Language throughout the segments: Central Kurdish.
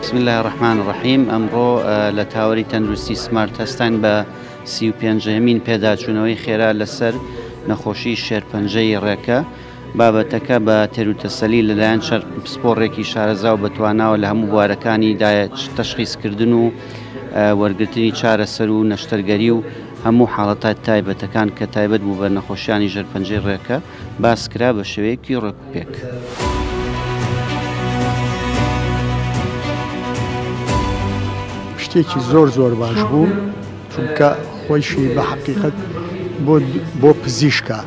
بسم الله الرحمن الرحیم. ئەمڕۆ لە تاوەری تەندروستی سمارت هەستان بە 35مین پێداچوونەوەی خێرا لەسەر نەخۆشی شێرپەنجەی ڕێکە. بابەتەکە بە تێروتەسەلی لەلایەن پسپۆڕێکی شارەزا و بەتواناوە لە هەموو بوارەکانیدا تەشخیصکردن و وەرگرتنی چارەسەر و نەشتەرگەری و هەموو حاڵەتات تایبەتەکان کە تایبەت بوو بە نەخۆشیانی ژێرپەنجەی ڕێکە باسکرا بە شێوەیەکی ڕێکوپێک. شتێکی زۆر باش بوو، چونکە خۆیشی بە حەقیقەت بۆ پزیشکە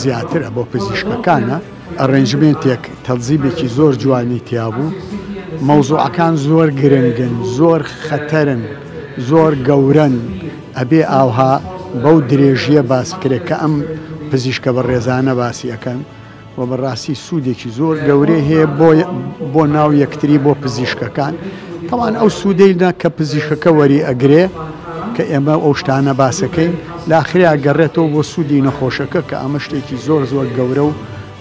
زیاترە، بۆ پزیشکەکانە ئەڕێنجمنتێک تەڵزیبێکی زۆر جوانی تیا بوو. مەوزوعەکان زۆر گرنگن، زۆر خەتەرن، زۆر گەورن، ئەبێ ئاوها بەو درێژیە باس بکرێت کە ئەم پزیشکە بە ڕێزانە باسی ئەەکەن و بەڕاستی سوودێکی زۆر گەورەی هەیە بۆ ناو یەکتری بۆ پزیشکەکان. تەوان ئەو سوودەیدا کە پزیشکەکە وەری ئەگرێ کە ئێمە ئەو شتانە باسەکەین لاخریا گەڕێتەوە بۆ سوودی نەخۆشەکە کە ئەمە شتێکی زۆر گەورە و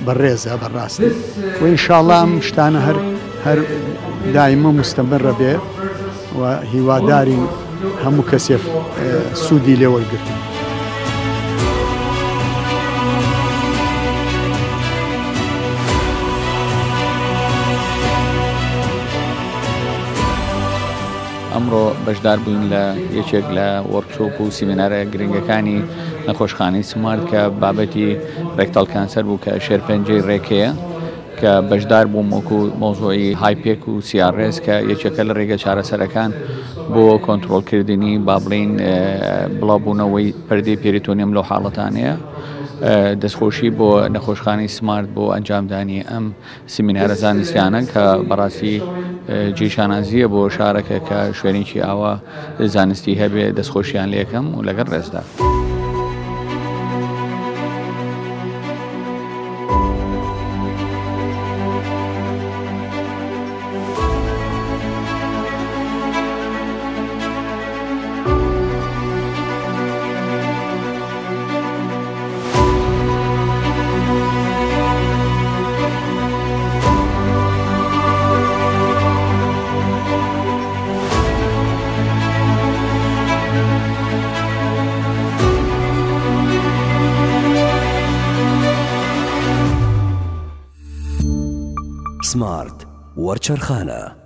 بەڕێزە بەڕاستی و ئینشاءڵڵا ئەم شتانە هەر دایمە مستەمرە بێ و هیواداری هەموو کەسێک سوودی لێ وەرگرتن. ئەمڕۆ بەشدار بووین لە یەکێک لە وەرکشۆپ و سیمینارە گرنگەکانی نەخۆشخانەی سمارت کە بابەتی ڕێکتەڵ کانسەر بوو کە شێرپەنجەی ڕێکەیە کە بەشدار بووم وەکو مۆزۆی هایپێک و CRS کە یەکێکە لە ڕێگە چارەسەرەکان بۆ کۆنتڕۆڵکردنی با بڵین بڵاوبوونەوەی پەردەی پێریتۆنیەم لەو حاڵەتانەیە. دەستخۆشی بۆ نەخۆشخانەی سمارت بۆ ئەنجامدانی ئەم سیمینارە زانستیانە کە بەڕاستی جێشانازیە بۆ شارەکە کە شوێنێکی ئاوا زانستی هەبێ دەستخۆشییان لێکەم و لەگەڵ ڕێزدا. سمارت وەرچەرخانە.